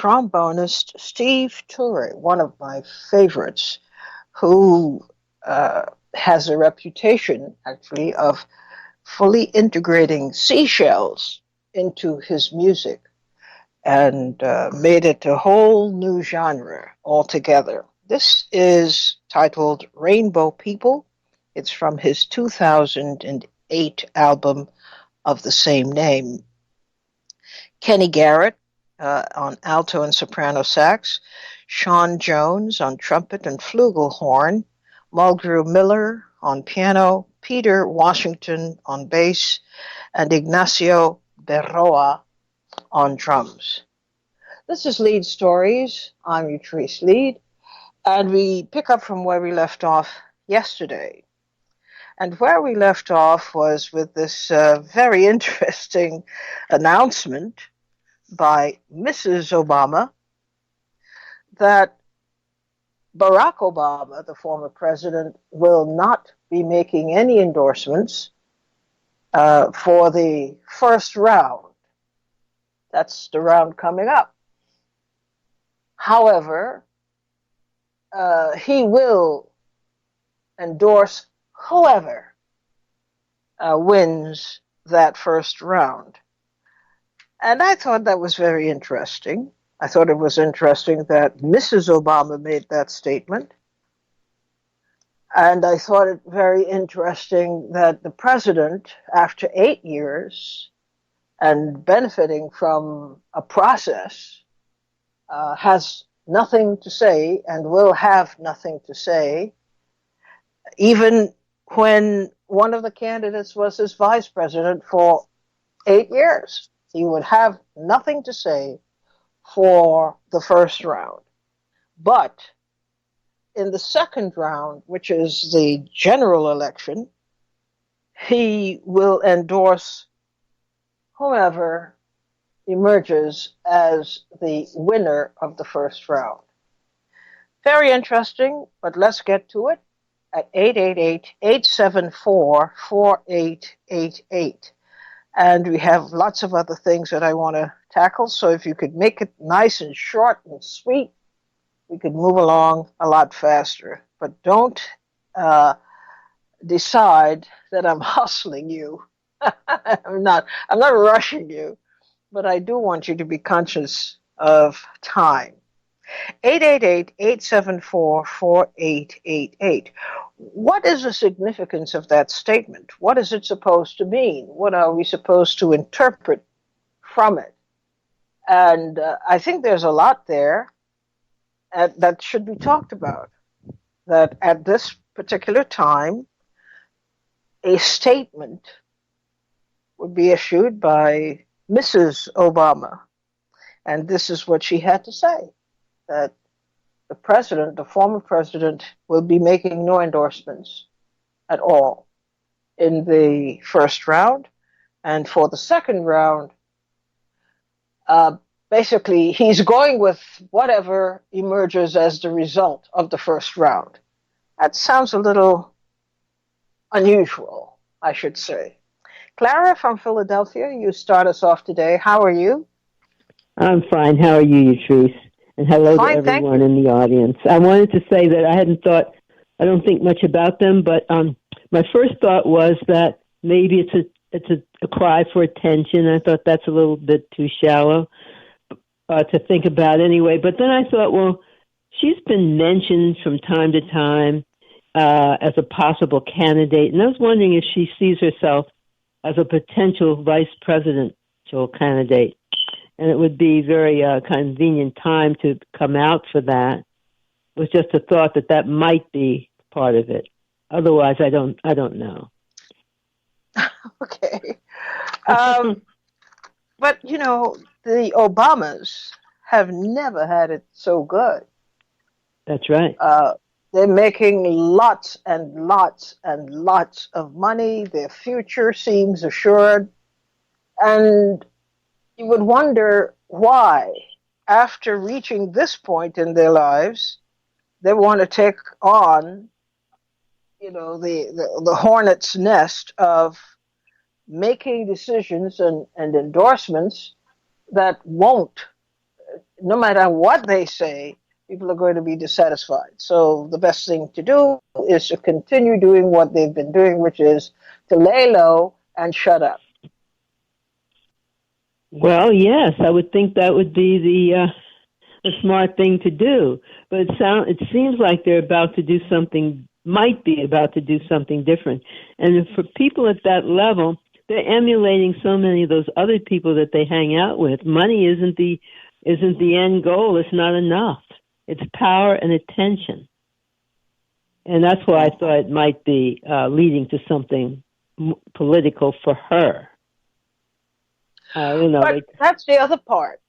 trombonist Steve Turre, one of my favorites, who has a reputation, actually, of fully integrating seashells into his music and made it a whole new genre altogether. This is titled Rainbow People. It's from his 2008 album of the same name. Kenny Garrett on alto and soprano sax, Sean Jones on trumpet and flugelhorn, Mulgrew Miller on piano, Peter Washington on bass, and Ignacio Berroa on drums. This is Leid Stories. I'm Utrice Leid, and we pick up from where we left off yesterday. And where we left off was with this very interesting announcement by Mrs. Obama that Barack Obama, the former president, will not be making any endorsements for the first round. That's the round coming up. However, he will endorse whoever wins that first round. And I thought that was very interesting. I thought it was interesting that Mrs. Obama made that statement. And I thought it very interesting that the president, after 8 years and benefiting from a process, has nothing to say and will have nothing to say, even when one of the candidates was his vice president for 8 years. He would have nothing to say for the first round. But in the second round, which is the general election, he will endorse whoever emerges as the winner of the first round. Very interesting, but let's get to it at 888-874-4888. And we have lots of other things that I want to tackle, so if you could make it nice and short and sweet, we could move along a lot faster. But don't decide that I'm hustling you. I'm not rushing you, but I do want you to be conscious of time. 888-874-4888. What is the significance of that statement? What is it supposed to mean? What are we supposed to interpret from it? And I think there's a lot there that should be talked about. That at this particular time, a statement would be issued by Mrs. Obama. And this is what she had to say, that the president, the former president, will be making no endorsements at all in the first round. And for the second round, basically, he's going with whatever emerges as the result of the first round. That sounds a little unusual, I should say. Clara from Philadelphia, you start us off today. How are you? I'm fine. How are you, Utrice? And hello to everyone in the audience. I wanted to say that I don't think much about them, but my first thought was that maybe it's a cry for attention. I thought that's a little bit too shallow to think about anyway. But then I thought, well, she's been mentioned from time to time as a possible candidate, and I was wondering if she sees herself as a potential vice presidential candidate. And it would be very convenient time to come out for that. It was just a thought that might be part of it. Otherwise, I don't know. Okay. But, you know, the Obamas have never had it so good. That's right. They're making lots and lots and lots of money. Their future seems assured. And you would wonder why, after reaching this point in their lives, they want to take on, you know, the hornet's nest of making decisions and endorsements that won't no matter what they say, people are going to be dissatisfied. So the best thing to do is to continue doing what they've been doing, which is to lay low and shut up. Well, yes, I would think that would be the smart thing to do. But it seems like they're about to do something, might be about to do something different. And for people at that level, they're emulating so many of those other people that they hang out with. Money isn't the end goal. It's not enough. It's power and attention. And that's why I thought it might be leading to something political for her. But that's the other part.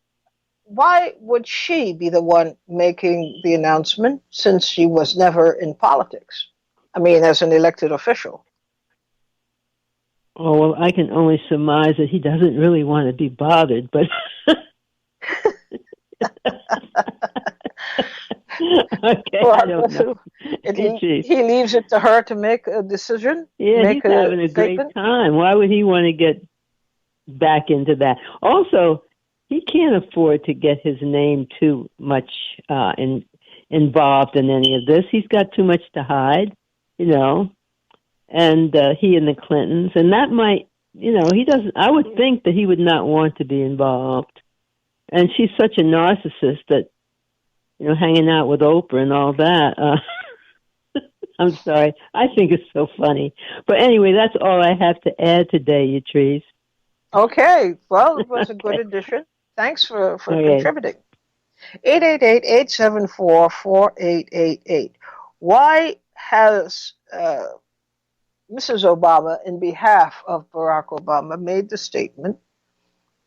Why would she be the one making the announcement since she was never in politics? I mean, as an elected official. Oh, well, I can only surmise that he doesn't really want to be bothered, but... Okay, well, I don't know. He leaves it to her to make a decision? Yeah, he's having a great time. Why would he want to get back into that? Also, he can't afford to get his name too much involved in any of this. He's got too much to hide, and he and the Clintons. And that might, he doesn't, I would think that he would not want to be involved. And she's such a narcissist that, hanging out with Oprah and all that. I'm sorry. I think it's so funny. But anyway, that's all I have to add today, Yatrice. Okay. Well, it was a good addition. Thanks for contributing. 888-874-4888. Why has Mrs. Obama, in behalf of Barack Obama, made the statement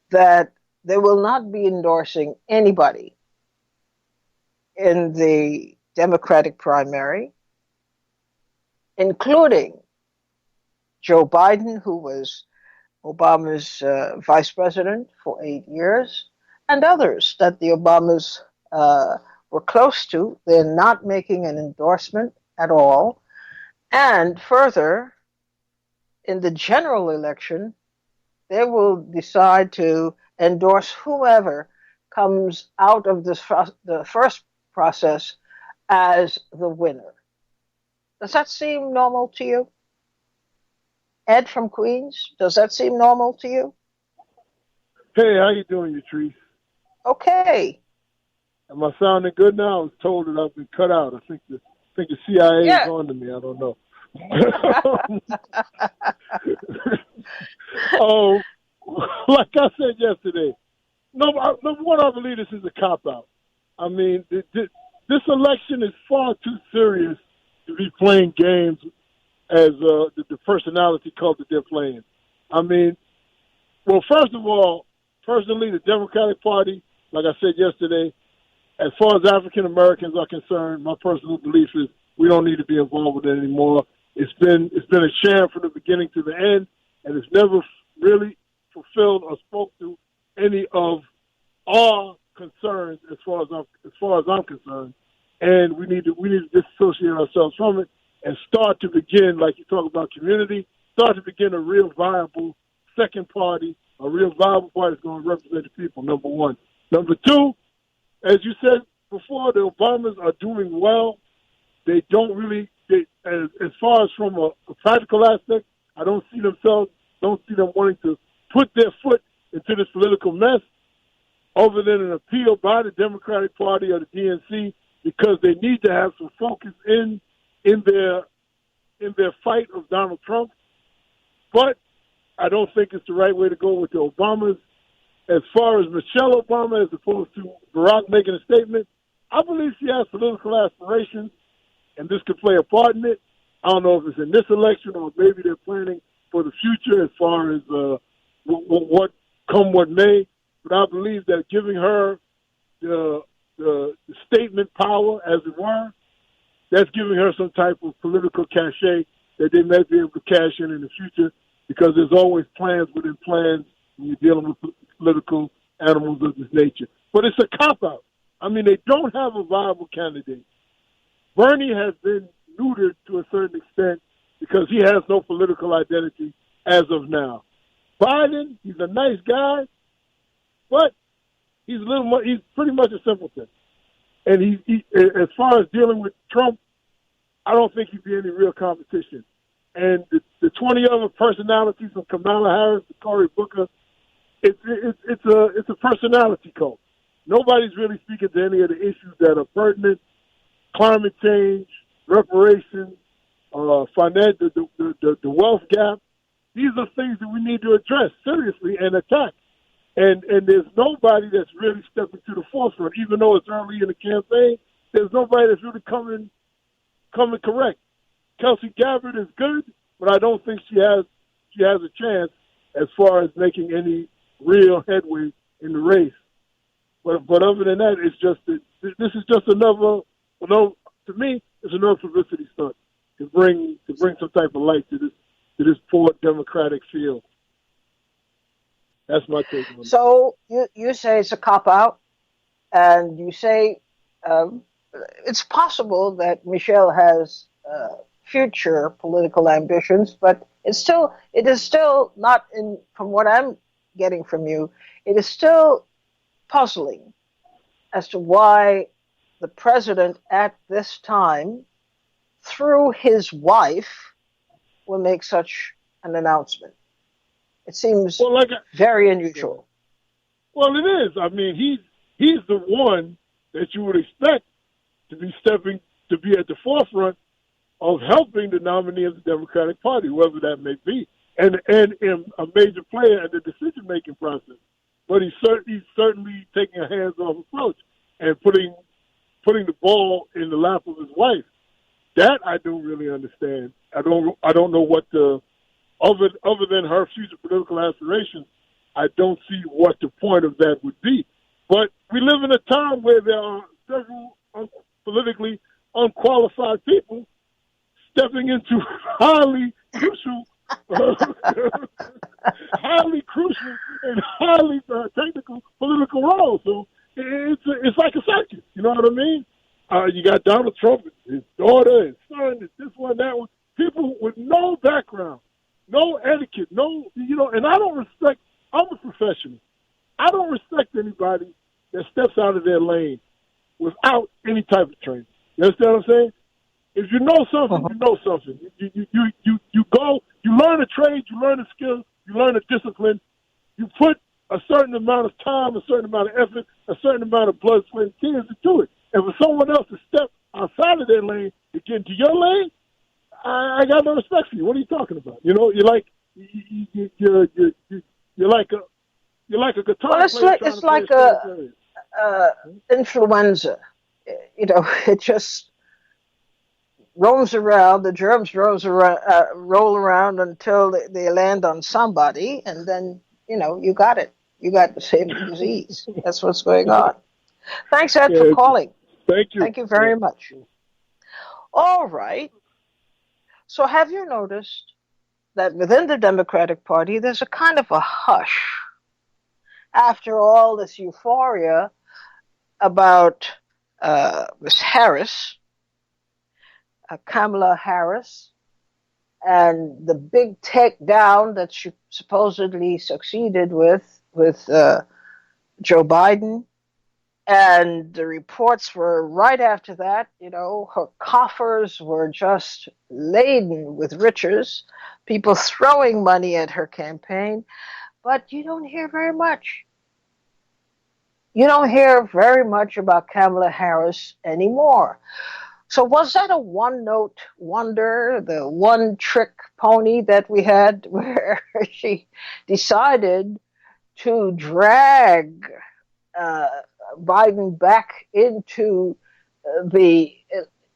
that they will not be endorsing anybody in the Democratic primary, including Joe Biden, who was Obama's vice president for 8 years, and others that the Obamas were close to? They're not making an endorsement at all. And further, in the general election, they will decide to endorse whoever comes out of the first process as the winner. Does that seem normal to you? Ed from Queens, does that seem normal to you? Hey, how you doing, Yatrice? Okay. Am I sounding good now? I was told that I've been cut out. I think the CIA is on to me. I don't know. Oh, like I said yesterday, number one, I believe this is a cop-out. I mean, this election is far too serious to be playing games as the personality cult that they're playing. I mean, well, first of all, personally, the Democratic Party, like I said yesterday, as far as African Americans are concerned, my personal belief is we don't need to be involved with it anymore. It's been a sham from the beginning to the end, and it's never really fulfilled or spoke to any of our concerns as far as I'm concerned. And we need to disassociate ourselves from it and start to begin, like you talk about community, start to begin a real viable second party, a real viable party that's going to represent the people, number one. Number two, as you said before, the Obamas are doing well. They don't really, as far as from a practical aspect, I don't see them wanting to put their foot into this political mess other than an appeal by the Democratic Party or the DNC, because they need to have some focus in their fight of Donald Trump. But I don't think it's the right way to go with the Obamas. As far as Michelle Obama, as opposed to Barack making a statement, I believe she has political aspirations, and this could play a part in it. I don't know if it's in this election or maybe they're planning for the future as far as what may. But I believe that giving her the statement power, as it were, that's giving her some type of political cachet that they may be able to cash in the future, because there's always plans within plans when you're dealing with political animals of this nature. But it's a cop-out. I mean, they don't have a viable candidate. Bernie has been neutered to a certain extent because he has no political identity as of now. Biden, he's a nice guy, but He's pretty much a simpleton. And he as far as dealing with Trump, I don't think he'd be any real competition. And the 20 other personalities from Kamala Harris to Cory Booker, it's a personality cult. Nobody's really speaking to any of the issues that are pertinent: climate change, reparations, the wealth gap. These are things that we need to address seriously and attack. And there's nobody that's really stepping to the forefront, even though it's early in the campaign. There's nobody that's really coming correct. Kelsey Gabbard is good, but I don't think she has a chance as far as making any real headway in the race. But other than that, it's just that this is just another. To me, it's another publicity stunt to bring some type of light to this poor Democratic field. That's my take on it. So you say it's a cop-out, and you say it's possible that Michelle has future political ambitions, but it is still not from what I'm getting from you, it is still puzzling as to why the president at this time, through his wife, will make such an announcement. It seems very unusual. Well, it is. I mean, he's the one that you would expect to be at the forefront of helping the nominee of the Democratic Party, whoever that may be, and a major player in the decision-making process. But he's certainly taking a hands-off approach and putting the ball in the lap of his wife. That I don't really understand. I don't know what other than her future political aspirations, I don't see what the point of that would be. But we live in a time where there are several politically unqualified people stepping into highly crucial and highly technical political roles. So it's like a circus. You know what I mean? You got Donald Trump, his daughter, his son, this one, that one. People with no background, no etiquette, and I don't respect. I'm a professional. I don't respect anybody that steps out of their lane without any type of training. You understand what I'm saying? If you know something, you know something. You go, you learn a trade, you learn a skill, you learn a discipline. You put a certain amount of time, a certain amount of effort, a certain amount of blood, sweat, and tears into it. And for someone else to step outside of their lane to get into your lane, I got no respect for you. What are you talking about? You know, you're like a guitar player. It's like a influenza. You know, it just roams around. The germs roll around until they land on somebody, and then you got it. You got the same disease. That's what's going on. Thanks, Ed, for calling. Thank you. Thank you very much. All right. So have you noticed that within the Democratic Party, there's a kind of a hush after all this euphoria about Miss Harris, Kamala Harris, and the big takedown that she supposedly succeeded with Joe Biden. And the reports were right after that, her coffers were just laden with riches, people throwing money at her campaign. But you don't hear very much. You don't hear very much about Kamala Harris anymore. So was that a one-note wonder, the one-trick pony that we had where she decided to drag Biden back into the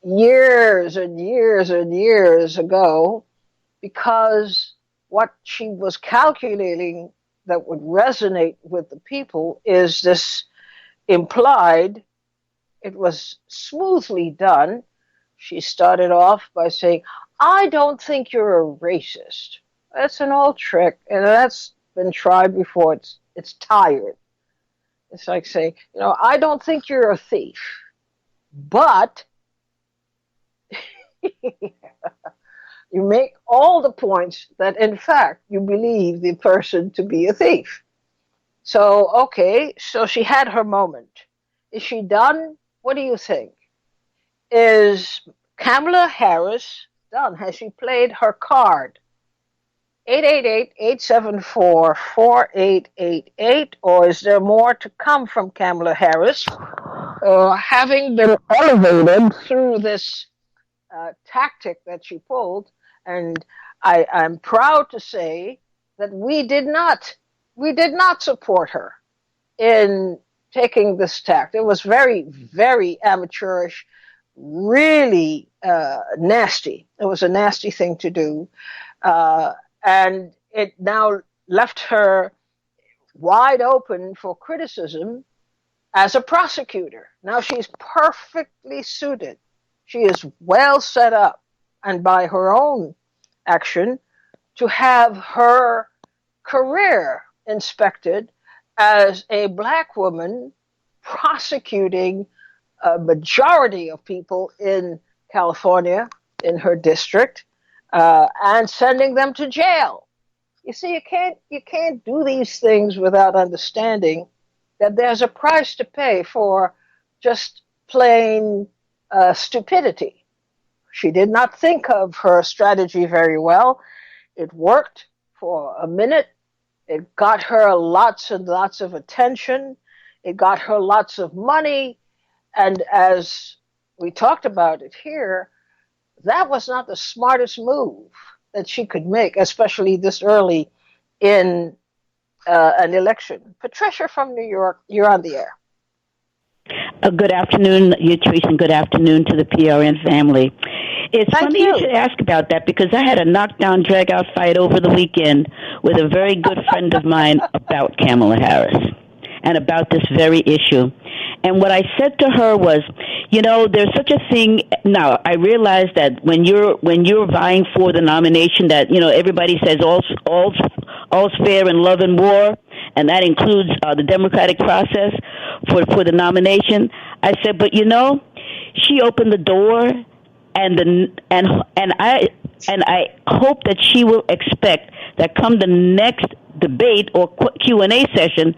years and years and years ago, because what she was calculating that would resonate with the people is this implied, it was smoothly done. She started off by saying, I don't think you're a racist. That's an old trick, and that's been tried before. It's tired. It's like saying, I don't think you're a thief, but you make all the points that, in fact, you believe the person to be a thief. So, okay, so she had her moment. Is she done? What do you think? Is Kamala Harris done? Has she played her card? 888-874-4888, or is there more to come from Kamala Harris? Having been elevated through this tactic that she pulled, and I'm proud to say that we did not support her in taking this tact. It was very, very amateurish, really nasty. It was a nasty thing to do. And it now left her wide open for criticism as a prosecutor. Now she's perfectly suited. She is well set up, and by her own action, to have her career inspected as a black woman prosecuting a majority of people in California, in her district, and sending them to jail. You see, you can't do these things without understanding that there's a price to pay for just plain stupidity. She did not think of her strategy very well. It worked for a minute. It got her lots and lots of attention. It got her lots of money. And as we talked about it here, that was not the smartest move that she could make, especially this early in an election. Patricia from New York, you're on the air. Good afternoon, Yatrice, and good afternoon to the PRN family. It's funny you should ask about that because I had a knockdown, drag-out fight over the weekend with a very good friend of mine about Kamala Harris and about this very issue. And what I said to her was, there's such a thing. Now, I realize that when you're vying for the nomination, that everybody says all's fair in love and war, and that includes the democratic process for the nomination. I said, but she opened the door, and I hope that she will expect that come the next debate or Q&A session,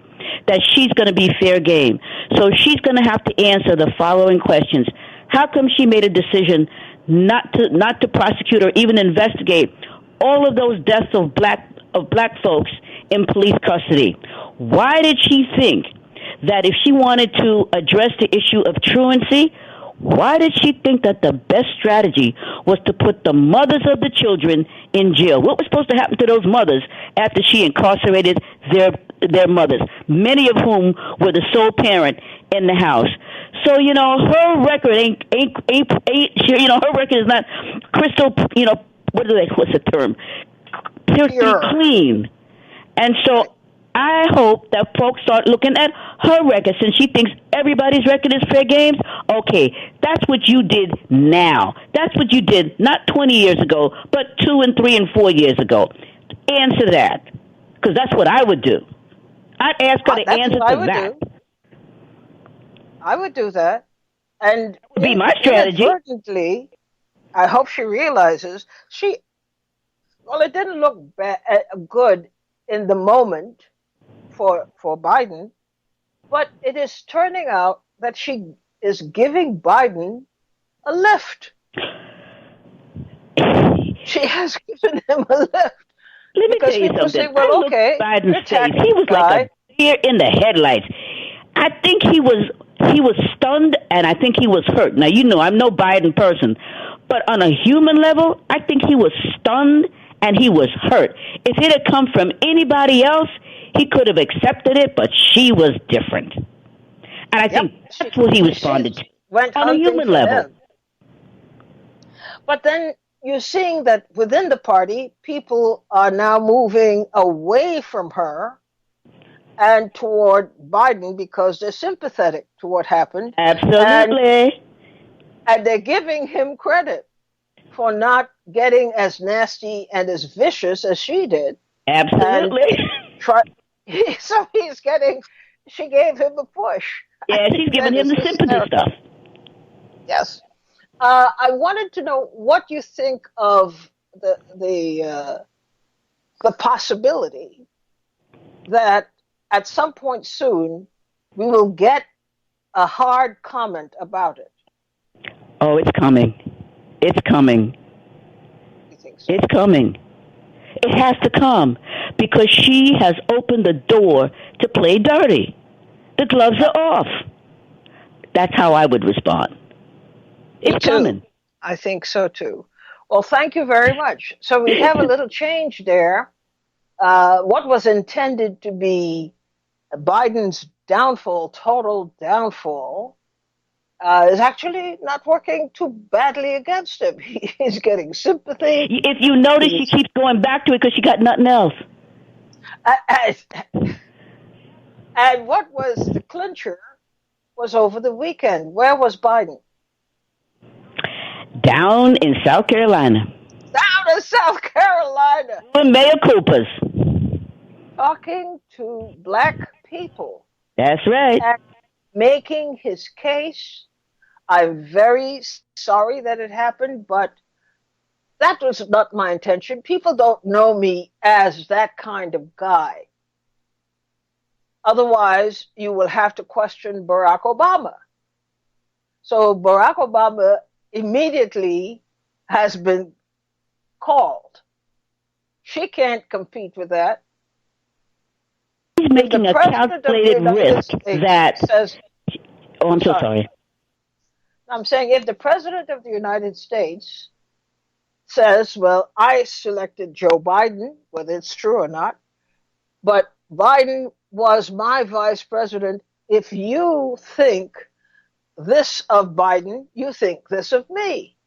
that she's going to be fair game. So she's going to have to answer the following questions. How come she made a decision not to prosecute or even investigate all of those deaths of black folks in police custody? Why did she think that if she wanted to address the issue of truancy, why did she think that the best strategy was to put the mothers of the children in jail? What was supposed to happen to those mothers after she incarcerated their mothers, many of whom were the sole parent in the house? So, her record ain't her record is not crystal, what's the term? Pure clean. And so I hope that folks start looking at her record, since she thinks everybody's record is fair games. Okay, that's what you did now. That's what you did not 20 years ago, but 2 and 3 and 4 years ago. Answer that, because that's what I would do. I'd ask her to answer to that. I would do that. And that would be my strategy. Inadvertently, I hope she realizes it didn't look good in the moment for Biden, but it is turning out that she is giving Biden a lift. She has given him a lift. Let me tell you something. Say, well, okay, Biden's face. He was like a deer in the headlights. I think he was stunned, and I think he was hurt. Now, I'm no Biden person, but on a human level, I think he was stunned and he was hurt. If it had come from anybody else, he could have accepted it, but she was different. And I think that's what he responded to on a human level. But then you're seeing that within the party, people are now moving away from her and toward Biden because they're sympathetic to what happened. Absolutely. And they're giving him credit for not getting as nasty and as vicious as she did. Absolutely. So she gave him a push. Yeah, she's giving him the sympathy stuff. Yes. I wanted to know what you think of the possibility that at some point soon, we will get a hard comment about it. Oh, it's coming. It's coming. You think so? It's coming. It has to come because she has opened the door to play dirty. The gloves are off. That's how I would respond. It's coming. I think so too. Well, thank you very much. So we have a little change there. What was intended to be Biden's downfall, total downfall, is actually not working too badly against him. He's getting sympathy. If you notice, she keeps going back to it because she got nothing else. And what was the clincher was over the weekend. Where was Biden? Down in South Carolina. Down in South Carolina. Doing mea culpas. Talking to black people. That's right. And making his case. I'm very sorry that it happened, but that was not my intention. People don't know me as that kind of guy. Otherwise, you will have to question Barack Obama. So Barack Obama immediately has been called. She can't compete with that. He's making a calculated risk that says, oh, I'm so sorry. I'm saying if the President of the United States says, well, I selected Joe Biden, whether it's true or not, but Biden was my vice president. If you think this of Biden, you think this of me.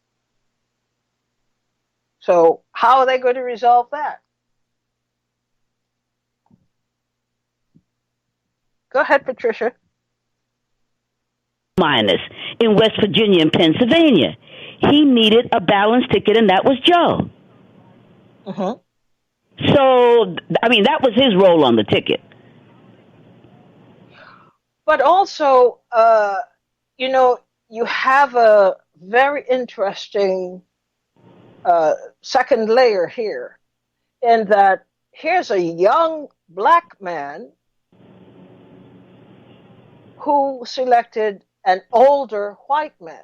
So how are they going to resolve that? Go ahead, Patricia. Minus in West Virginia and Pennsylvania. He needed a balanced ticket, and that was Joe. So, I mean, that was his role on the ticket. But also, you know, you have a very interesting second layer here, in that here's a young black man who selected an older white man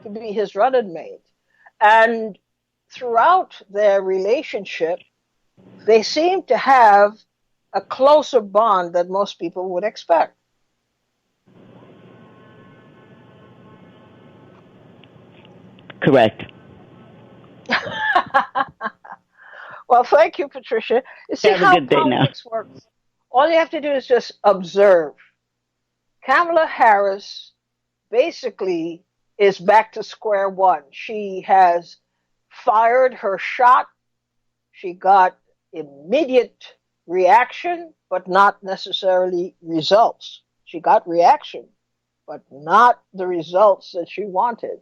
to be his running mate. And throughout their relationship, they seem to have a closer bond than most people would expect. Correct. Well, thank you, Patricia. You see how politics works. All you have to do is just observe. Kamala Harris basically is back to square one. She has fired her shot. She got immediate reaction, but not necessarily results. She got reaction, but not the results that she wanted.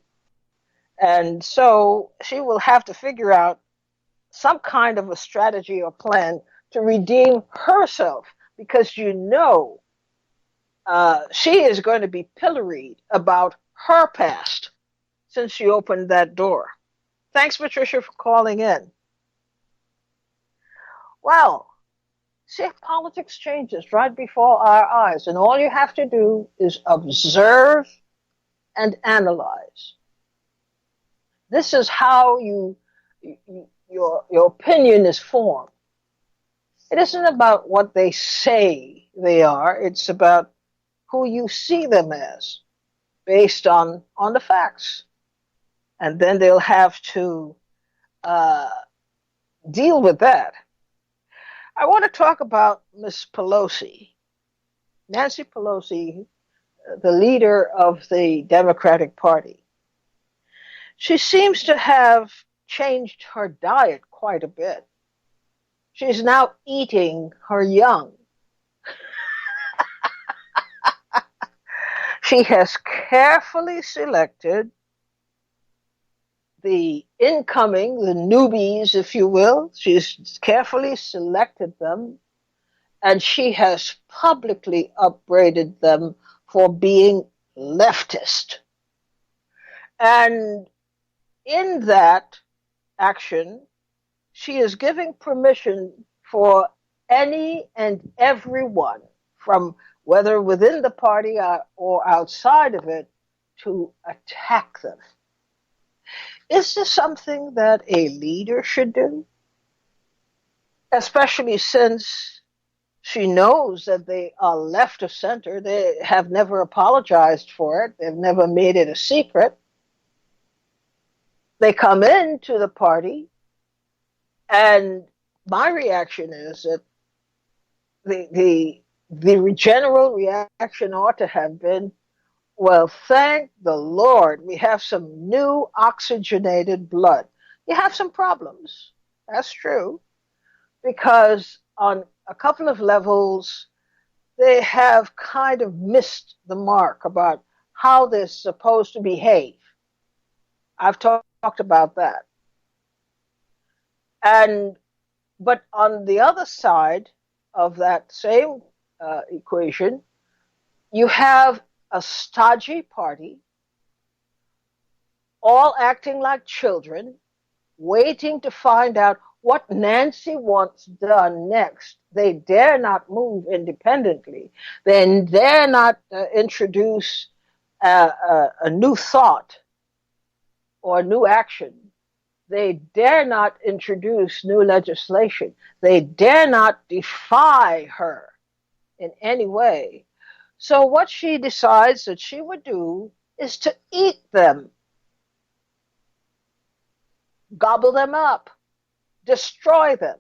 And so she will have to figure out some kind of a strategy or plan to redeem herself, because you know she is going to be pilloried about her past since she opened that door. Thanks, Patricia, for calling in. Well, see, politics changes right before our eyes, and all you have to do is observe and analyze. This is how your opinion is formed. It isn't about what they say they are. It's about who you see them as, based on the facts. And then they'll have to deal with that. I want to talk about Miss Pelosi, Nancy Pelosi, the leader of the Democratic Party. She seems to have changed her diet quite a bit. She's now eating her young. She has carefully selected the incoming, the newbies, if you will. She's carefully selected them, and she has publicly upbraided them for being leftist. And in that action, she is giving permission for any and everyone, from whether within the party or outside of it, to attack them. Is this something that a leader should do? Especially since she knows that they are left of center. They have never apologized for it. They've never made it a secret. They come into the party, and my reaction is that the general reaction ought to have been, well, thank the Lord, we have some new oxygenated blood. You have some problems, that's true, because on a couple of levels, they have kind of missed the mark about how they're supposed to behave. I've talked about that. But on the other side of that same equation, you have a stodgy party, all acting like children, waiting to find out what Nancy wants done next. They dare not move independently. They dare not introduce a new thought or new action. They dare not introduce new legislation. They dare not defy her in any way. So what she decides that she would do is to eat them, gobble them up, destroy them.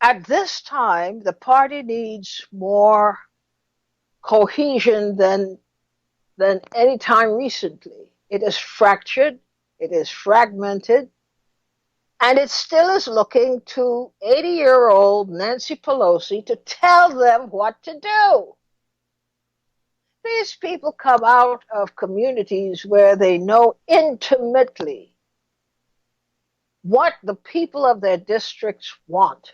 At this time, the party needs more cohesion than any time recently. It is fractured, it is fragmented, and it still is looking to 80-year-old Nancy Pelosi to tell them what to do. These people come out of communities where they know intimately what the people of their districts want.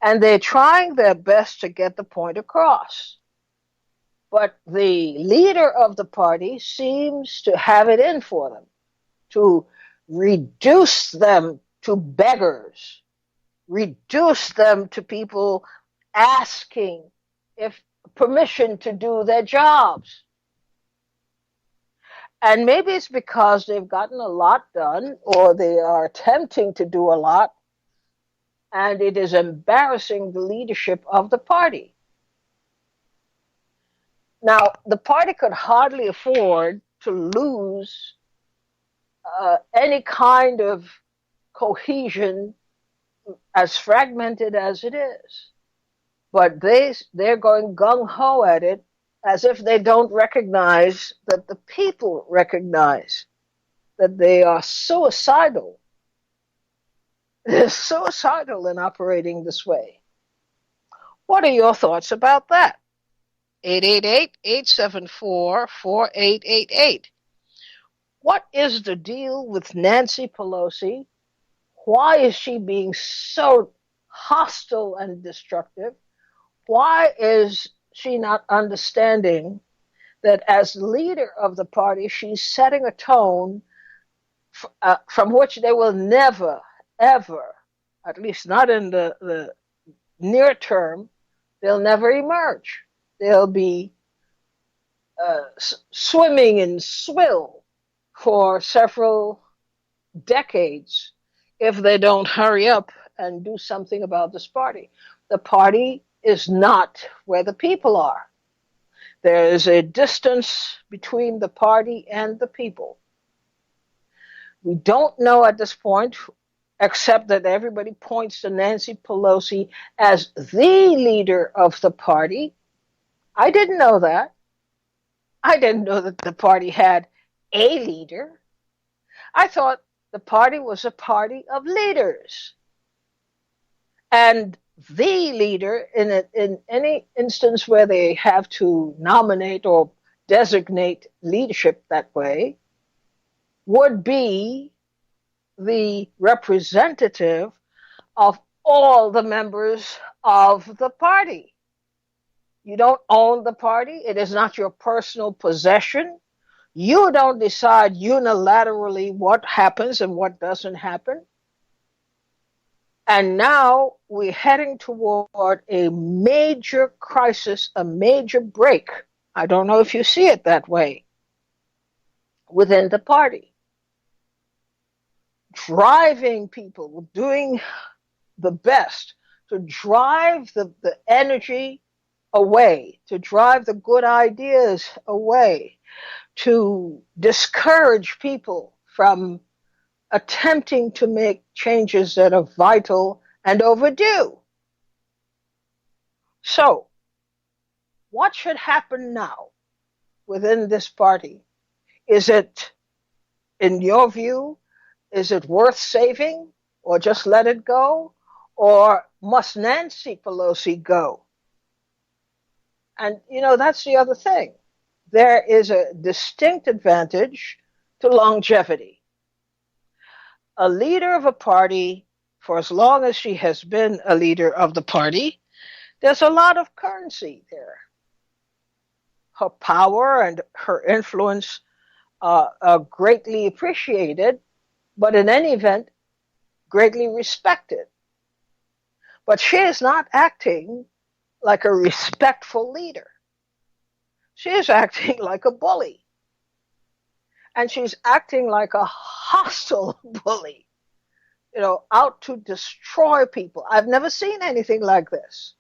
And they're trying their best to get the point across. But the leader of the party seems to have it in for them, to reduce them to beggars, reduce them to people asking if permission to do their jobs. And maybe it's because they've gotten a lot done, or they are attempting to do a lot, and it is embarrassing the leadership of the party. Now, the party could hardly afford to lose any kind of cohesion, as fragmented as it is. But they're going gung-ho at it as if they don't recognize that the people recognize that they are suicidal. They're suicidal in operating this way. What are your thoughts about that? 888-874-4888. What is the deal with Nancy Pelosi? Why is she being so hostile and destructive? Why is she not understanding that as leader of the party, she's setting a tone from which they will never, ever, at least not in the near term, they'll never emerge. They'll be swimming in swill for several decades if they don't hurry up and do something about this party. The party is not where the people are. There is a distance between the party and the people. We don't know at this point, except that everybody points to Nancy Pelosi as the leader of the party. I didn't know that. I didn't know that the party had a leader. I thought the party was a party of leaders. And the leader, in any instance where they have to nominate or designate leadership that way, would be the representative of all the members of the party. You don't own the party. It is not your personal possession. You don't decide unilaterally what happens and what doesn't happen. And now we're heading toward a major crisis, a major break. I don't know if you see it that way within the party. Driving people, doing the best to drive the energy away, to drive the good ideas away, to discourage people from attempting to make changes that are vital and overdue. So, what should happen now within this party? Is it, in your view, is it worth saving or just let it go? Or must Nancy Pelosi go? And, that's the other thing. There is a distinct advantage to longevity. A leader of a party, for as long as she has been a leader of the party, there's a lot of currency there. Her power and her influence are greatly appreciated, but in any event, greatly respected. But she is not acting like a respectful leader. She is acting like a bully. And she's acting like a hostile bully, out to destroy people. I've never seen anything like this,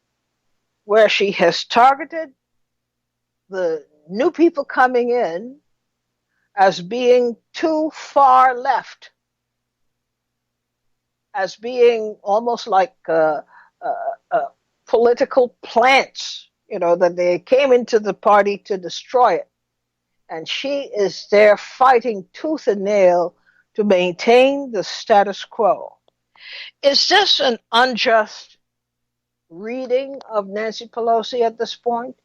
where she has targeted the new people coming in as being too far left, as being almost like political plants, that they came into the party to destroy it. And she is there fighting tooth and nail to maintain the status quo. Is this an unjust reading of Nancy Pelosi at this point?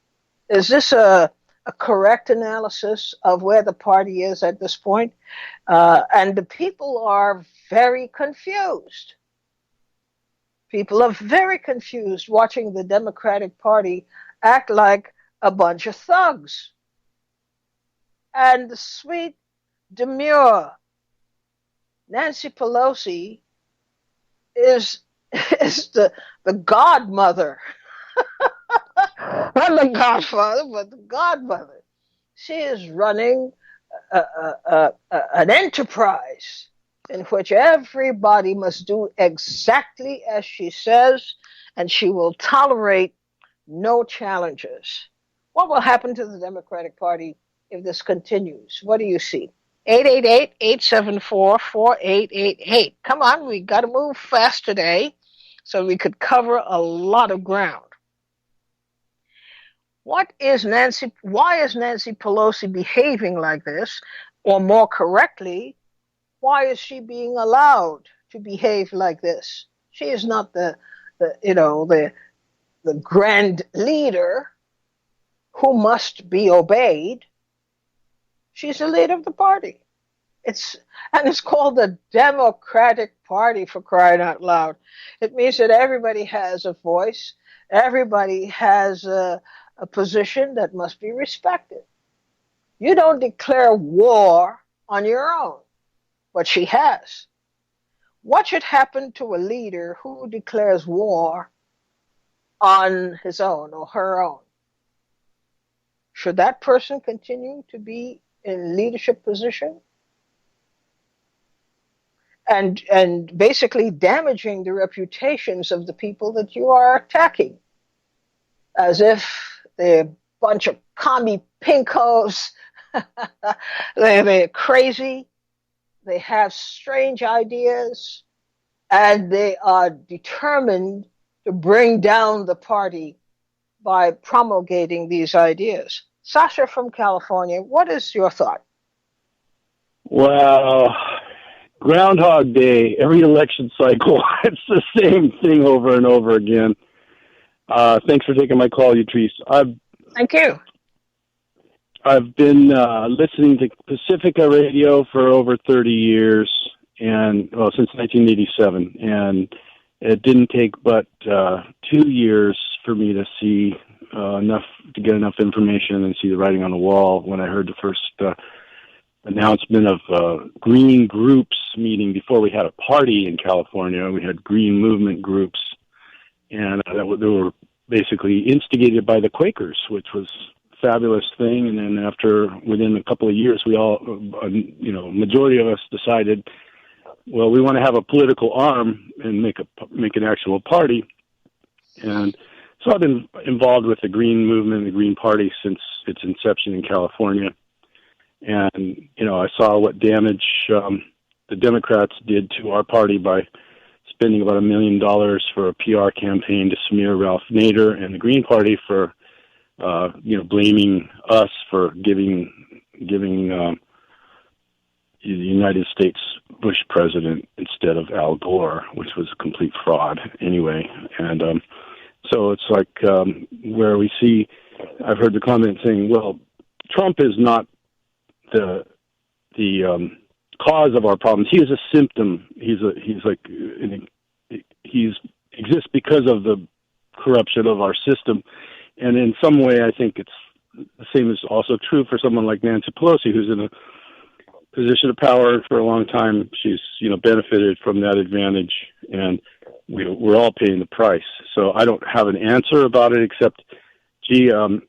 Is this a correct analysis of where the party is at this point? And the people are very confused. People are very confused watching the Democratic Party act like a bunch of thugs. And the sweet, demure Nancy Pelosi is the godmother. Not the godfather, but the godmother. She is running an enterprise in which everybody must do exactly as she says, and she will tolerate no challenges. What will happen to the Democratic Party if this continues? What do you see? 888-874-4888. Come on, we got to move fast today so we could cover a lot of ground. Why is Nancy Pelosi behaving like this? Or more correctly, why is she being allowed to behave like this? She is not the grand leader who must be obeyed. She's the leader of the party. It's called the Democratic Party, for crying out loud. It means that everybody has a voice. Everybody has a position that must be respected. You don't declare war on your own, but she has. What should happen to a leader who declares war on his own or her own? Should that person continue to be in leadership position? And basically damaging the reputations of the people that you are attacking, as if they're a bunch of commie pinkos, they're crazy, they have strange ideas, and they are determined to bring down the party by promulgating these ideas. Sasha from California, what is your thought? Well, Groundhog Day, every election cycle, it's the same thing over and over again. Thanks for taking my call, Utrice. Thank you. I've been listening to Pacifica Radio for over 30 years, since 1987, and it didn't take but 2 years for me to see get enough information and see the writing on the wall when I heard the first announcement of green groups meeting before we had a party in California. We had green movement groups, and they were basically instigated by the Quakers, which was a fabulous thing. And then within a couple of years, we all, majority of us decided, well, we want to have a political arm and make an actual party. And so I've been involved with the Green Movement, the Green Party, since its inception in California. And, I saw what damage the Democrats did to our party by spending about $1 million for a PR campaign to smear Ralph Nader, and the Green Party for, blaming us for giving the United States Bush president instead of Al Gore, which was a complete fraud anyway. And so it's like where we see, I've heard the comment saying, well, Trump is not the cause of our problems. He is a symptom. He exists because of the corruption of our system. And in some way, I think it's the same is also true for someone like Nancy Pelosi, who's in a position of power for a long time. She's, benefited from that advantage, and we're all paying the price. So I don't have an answer about it except,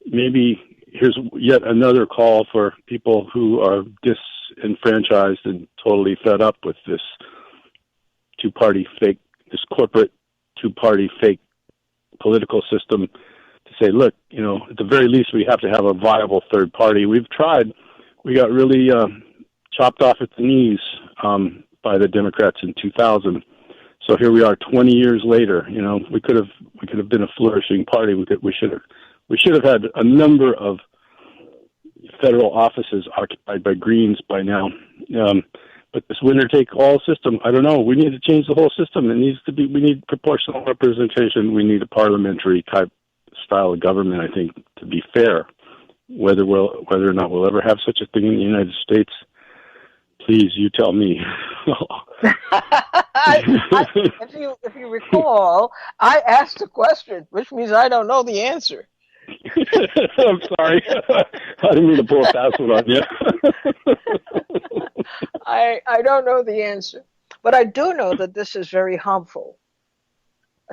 maybe here's yet another call for people who are disenfranchised and totally fed up with this this corporate two-party fake political system, to say, look, at the very least, we have to have a viable third party. We've tried. We got really chopped off at the knees by the Democrats in 2000. So here we are 20 years later. We could have been a flourishing party. We should have had a number of federal offices occupied by Greens by now. But this winner-take-all system, I don't know. We need to change the whole system. We need proportional representation. We need a parliamentary type style of government, I think, to be fair. Whether or not we'll ever have such a thing in the United States, please, you tell me. If you recall, I asked a question, which means I don't know the answer. I'm sorry. I didn't mean to pull a fast one on you. I don't know the answer, but I do know that this is very harmful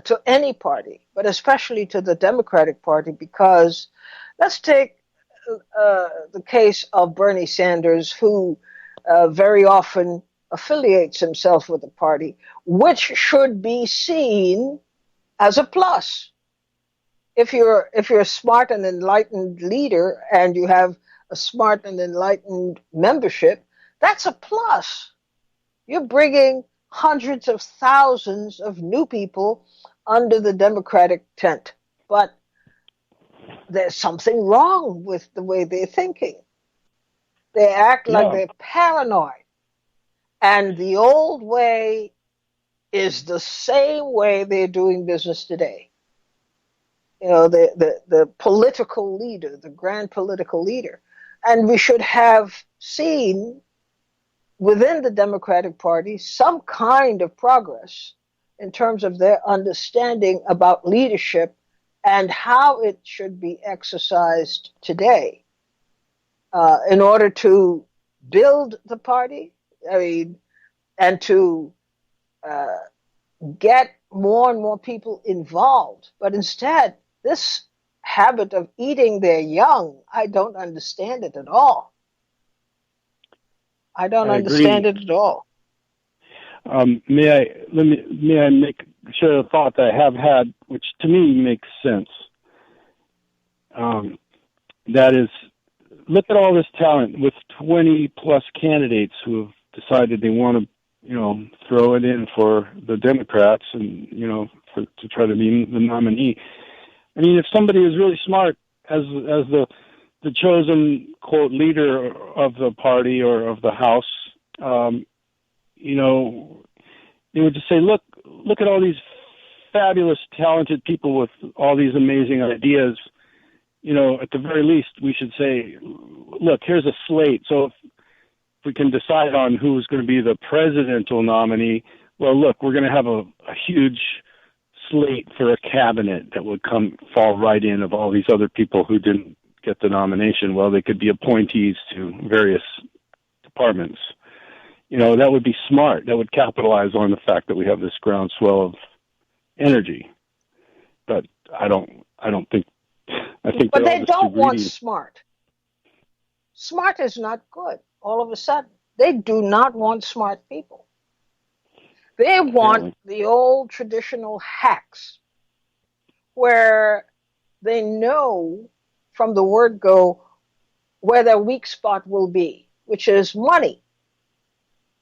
to any party, but especially to the Democratic Party, because let's take the case of Bernie Sanders, who very often affiliates himself with the party, which should be seen as a plus. If you're a smart and enlightened leader and you have a smart and enlightened membership, that's a plus. You're bringing hundreds of thousands of new people under the Democratic tent. But there's something wrong with the way they're thinking. They act like they're paranoid. And the old way is the same way they're doing business today. The political leader, the grand political leader. And we should have seen within the Democratic Party some kind of progress in terms of their understanding about leadership and how it should be exercised today in order to build the party, and to get more and more people involved. But instead, this habit of eating their young, I don't understand it at all. I understand it at all. May I share a thought that I have had, which to me makes sense. That is, look at all this talent with 20 plus candidates who have decided they want to, throw it in for the Democrats and, to try to be the nominee. I mean, if somebody is really smart as the chosen, quote, leader of the party or of the House, they would just say, look at all these fabulous, talented people with all these amazing ideas. At the very least, we should say, look, here's a slate. So if we can decide on who's going to be the presidential nominee, well, look, we're going to have a huge slate for a cabinet that would fall right in of all these other people who didn't get the nomination. Well, they could be appointees to various departments. That would be smart. That would capitalize on the fact that we have this groundswell of energy. But I think. But they don't want smart. Smart is not good. All of a sudden, they do not want smart people. They want the old traditional hacks, where they know from the word go where their weak spot will be, which is money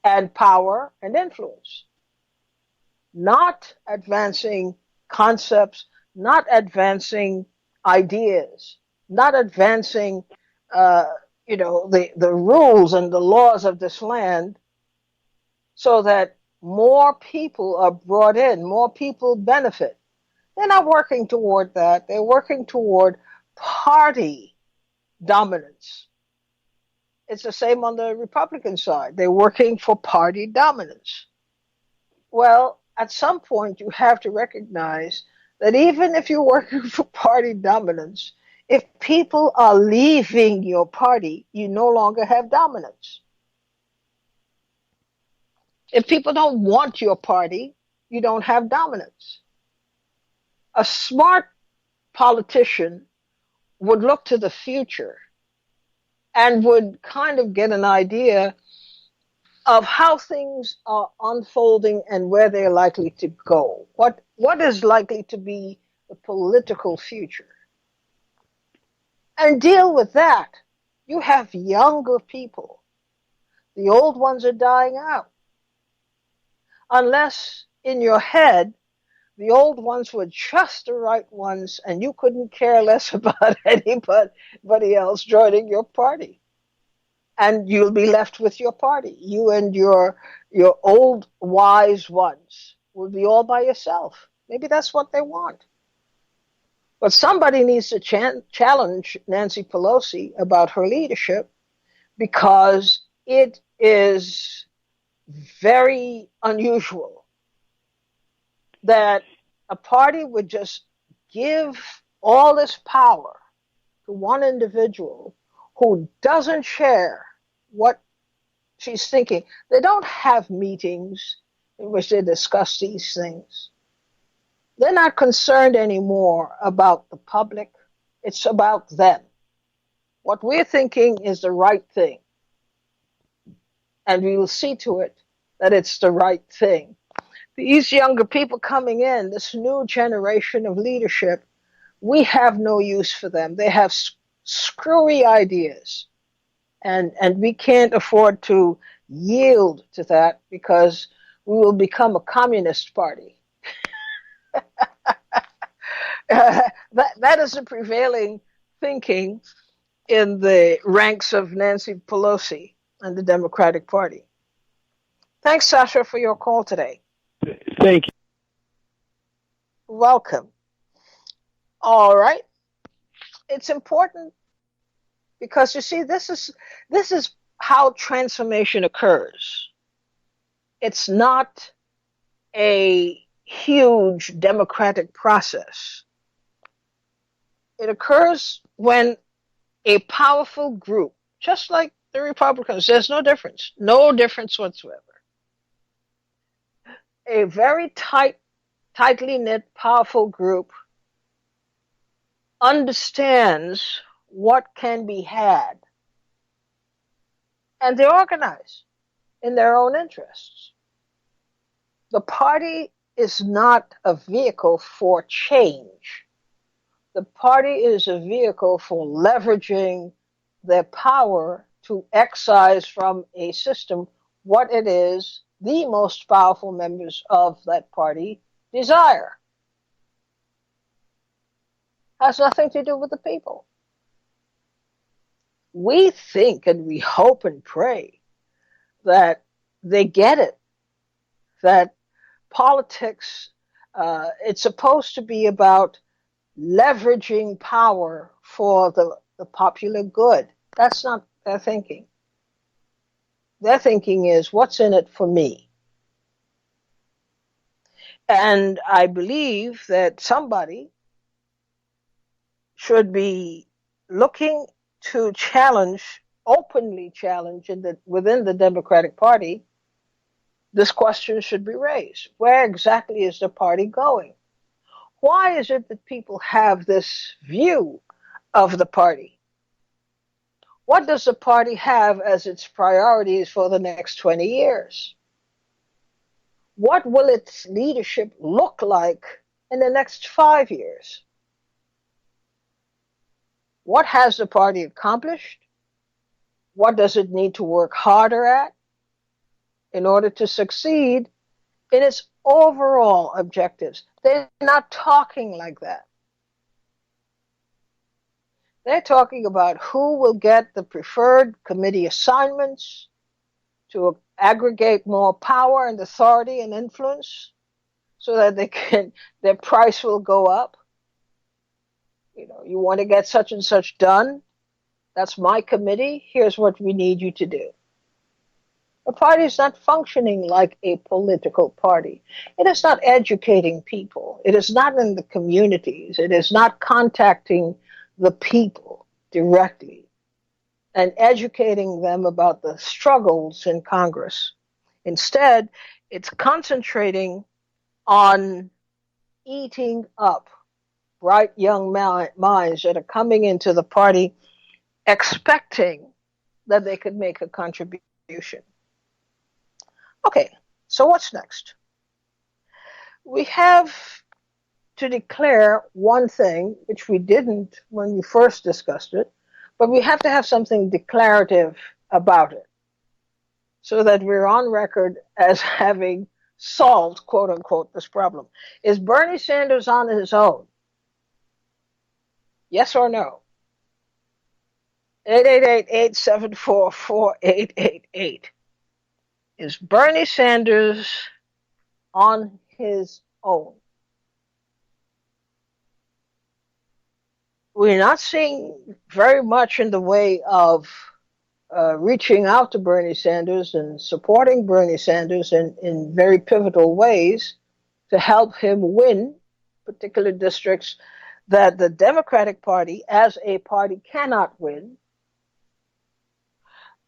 and power and influence. Not advancing concepts, not advancing ideas, not advancing, the rules and the laws of this land, so that more people are brought in, more people benefit. They're not working toward that. They're working toward party dominance. It's the same on the Republican side. They're working for party dominance. Well, at some point, you have to recognize that even if you're working for party dominance, if people are leaving your party, you no longer have dominance. If people don't want your party, you don't have dominance. A smart politician would look to the future and would kind of get an idea of how things are unfolding and where they're likely to go. What is likely to be the political future? And deal with that. You have younger people. The old ones are dying out. Unless in your head, the old ones were just the right ones and you couldn't care less about anybody else joining your party. And you'll be left with your party. You and your old wise ones will be all by yourself. Maybe that's what they want. But somebody needs to challenge Nancy Pelosi about her leadership, because it is very unusual that a party would just give all this power to one individual who doesn't share what she's thinking. They don't have meetings in which they discuss these things. They're not concerned anymore about the public. It's about them. What we're thinking is the right thing. And we will see to it that it's the right thing. These younger people coming in, this new generation of leadership, we have no use for them. They have screwy ideas. And we can't afford to yield to that, because we will become a communist party. That is the prevailing thinking in the ranks of Nancy Pelosi and the Democratic Party. Thanks, Sasha, for your call today. Thank you. Welcome. All right. It's important because, you see, this is how transformation occurs. It's not a huge democratic process. It occurs when a powerful group, just like the Republicans, there's no difference whatsoever. A very tightly knit, powerful group understands what can be had, and they organize in their own interests. The party is not a vehicle for change. The party is a vehicle for leveraging their power to excise from a system what it is the most powerful members of that party desire. Has nothing to do with the people. We think and we hope and pray that they get it, that politics, it's supposed to be about leveraging power for the popular good. That's not their thinking. Their thinking is, what's in it for me? And I believe that somebody should be looking to challenge openly challenged within the Democratic Party, this question should be raised. Where exactly is the party going? Why is it that people have this view of the party? What does the party have as its priorities for the next 20 years? What will its leadership look like in the next 5 years? What has the party accomplished? What does it need to work harder at in order to succeed in its overall objectives? They're not talking like that. They're talking about who will get the preferred committee assignments to aggregate more power and authority and influence so that their price will go up. You want to get such and such done? That's my committee. Here's what we need you to do. A party is not functioning like a political party. It is not educating people. It is not in the communities. It is not contacting the people directly and educating them about the struggles in Congress. Instead, it's concentrating on eating up bright young minds that are coming into the party expecting that they could make a contribution. Okay, so what's next? We have to declare one thing, which we didn't when we first discussed it, but we have to have something declarative about it so that we're on record as having solved, quote unquote, this problem. Is Bernie Sanders on his own? Yes or no? 888-874-4888. Is Bernie Sanders on his own? We're not seeing very much in the way of reaching out to Bernie Sanders and supporting Bernie Sanders in very pivotal ways to help him win particular districts that the Democratic Party as a party cannot win.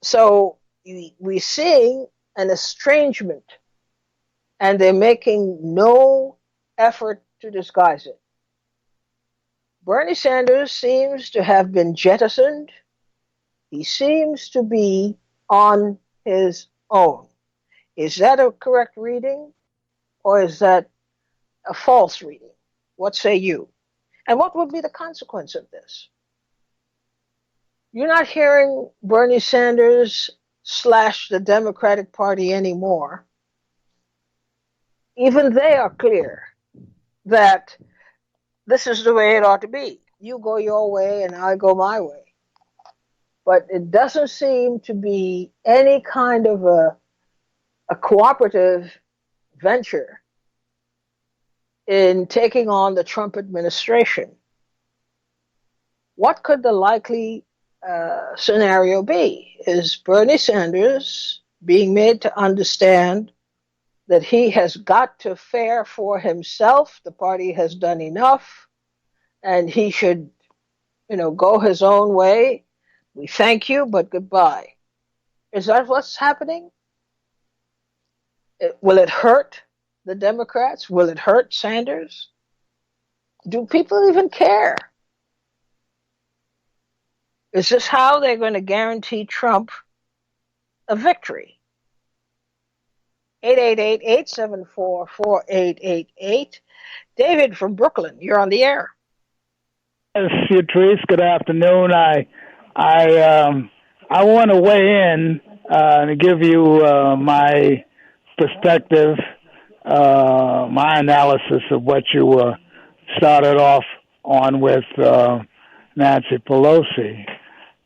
So we're seeing an estrangement, and they're making no effort to disguise it. Bernie Sanders seems to have been jettisoned. He seems to be on his own. Is that a correct reading, or is that a false reading? What say you? And what would be the consequence of this? You're not hearing Bernie Sanders slash the Democratic Party anymore. Even they are clear that this is the way it ought to be. You go your way and I go my way. But it doesn't seem to be any kind of a cooperative venture in taking on the Trump administration. What could the likely scenario be? Is Bernie Sanders being made to understand that he has got to fare for himself, the party has done enough, and he should, go his own way? We thank you, but goodbye. Is that what's happening? Will it hurt the Democrats? Will it hurt Sanders? Do people even care? Is this how they're going to guarantee Trump a victory? 888-874-4888. David from Brooklyn, you're on the air. Yes, Patrice. Good afternoon. I want to weigh in to give you my perspective, my analysis of what you started off on with Nancy Pelosi.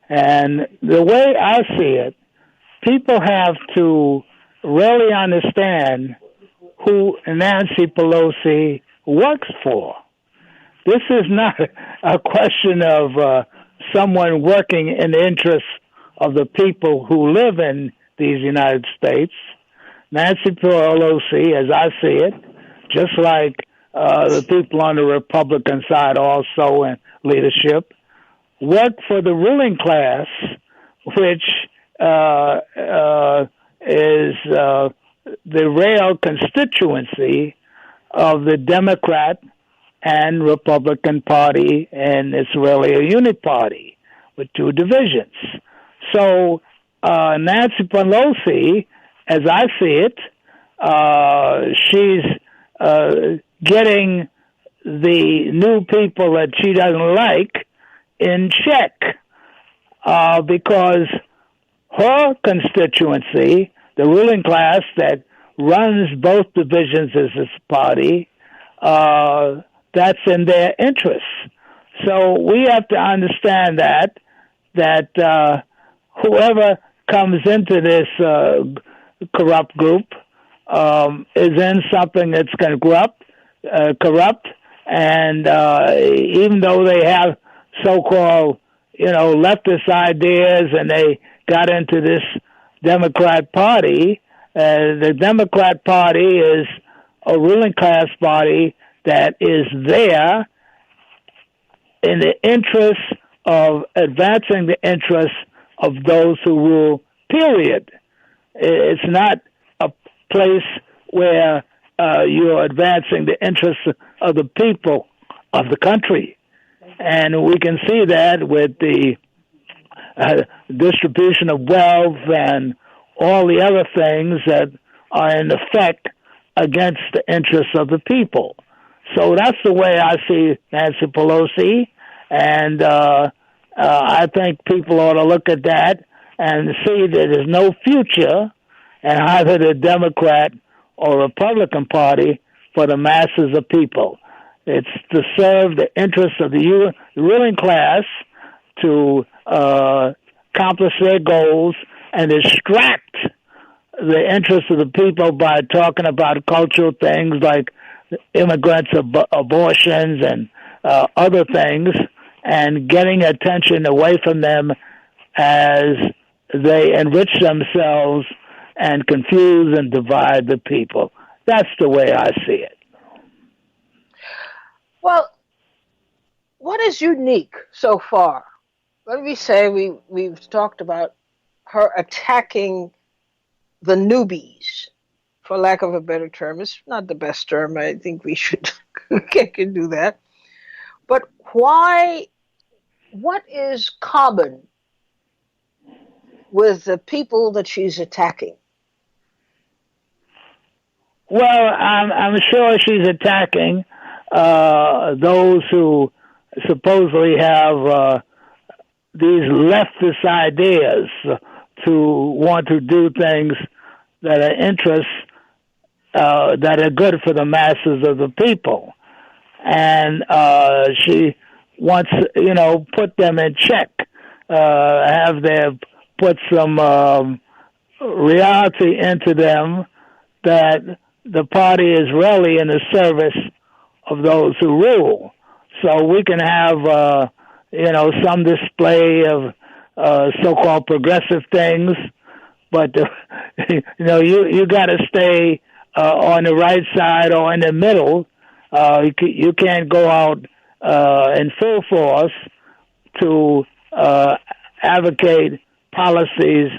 And the way I see it, people have to really understand who Nancy Pelosi works for. This is not a question of someone working in the interests of the people who live in these United States. Nancy Pelosi, as I see it, just like the people on the Republican side also in leadership, work for the ruling class which is the real constituency of the Democrat and Republican Party, and it's really a uniparty with two divisions. So Nancy Pelosi, as I see it, she's getting the new people that she doesn't like in check because her constituency, the ruling class that runs both divisions of this party, that's in their interests. So we have to understand that whoever comes into this corrupt group is in something that's going to corrupt, and even though they have so-called, leftist ideas, and they got into this Democrat Party, the Democrat Party is a ruling class party that is there in the interest of advancing the interests of those who rule, period. It's not a place where you're advancing the interests of the people of the country. And we can see that with the distribution of wealth and all the other things that are in effect against the interests of the people. So that's the way I see Nancy Pelosi, and I think people ought to look at that and see that there's no future in either the Democrat or Republican Party for the masses of people. It's to serve the interests of the ruling class to accomplish their goals and distract the interests of the people by talking about cultural things like immigrants, abortions, and other things, and getting attention away from them as they enrich themselves and confuse and divide the people. That's the way I see it. Well, what is unique so far? Let me say we've talked about her attacking the newbies, for lack of a better term. It's not the best term. I think we should can do that. But why? What is common with the people that she's attacking? Well, I'm sure she's attacking those who supposedly have these leftist ideas to want to do things that are interests that are good for the masses of the people. And she wants, put them in check, have them put some reality into them that the party is really in the service of those who rule. So we can have, some display of so-called progressive things, but you got to stay on the right side or in the middle. You can't go out in full force to advocate policies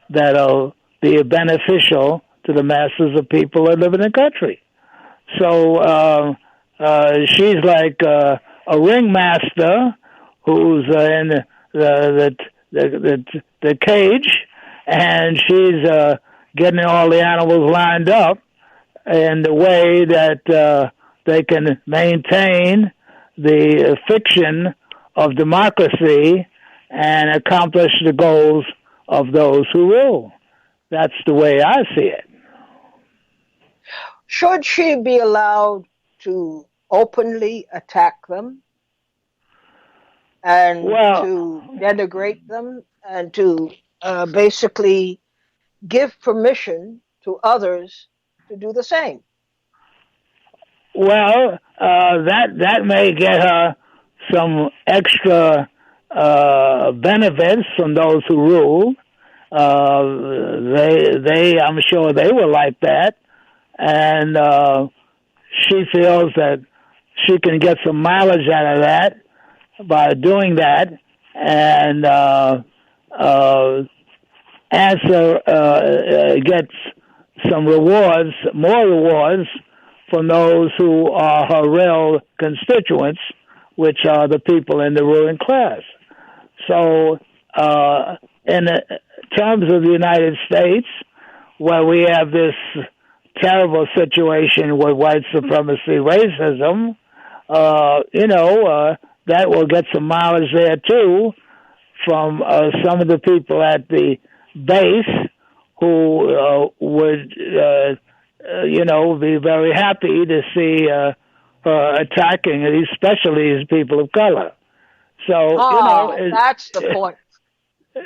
that will be beneficial to the masses of people that live in the country. So she's like a ringmaster who's in the cage, and she's getting all the animals lined up in the way that they can maintain the fiction of democracy and accomplish the goals of those who rule. That's the way I see it. Should she be allowed to openly attack them and to denigrate them and to basically give permission to others to do the same? Well, that may get her some extra benefits from those who rule. I'm sure they will like that, and she feels that she can get some mileage out of that by doing that, and answer gets some rewards, more rewards from those who are her real constituents, which are the people in the ruling class. So, in terms of the United States, where we have this terrible situation with white supremacy, racism, that will get some mileage there too from some of the people at the base who would, be very happy to see her attacking, especially these people of color. So, that's the point.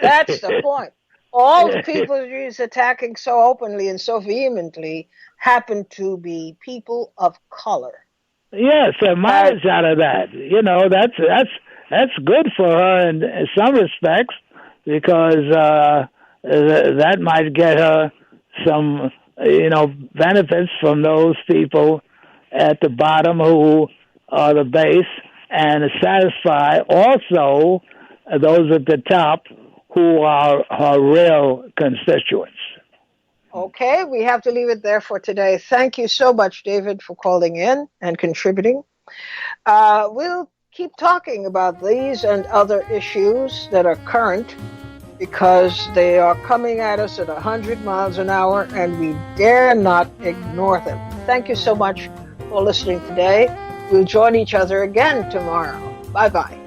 That's the point. All the people she's attacking so openly and so vehemently happen to be people of color. Yes, a mileage out of that. That's good for her in some respects because that might get her some, benefits from those people at the bottom who are the base, and satisfy also those at the top who are her real constituents. Okay, we have to leave it there for today. Thank you so much, David, for calling in and contributing. We'll keep talking about these and other issues that are current because they are coming at us at 100 miles an hour and we dare not ignore them. Thank you so much for listening today. We'll join each other again tomorrow. Bye-bye.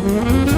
Mm-hmm.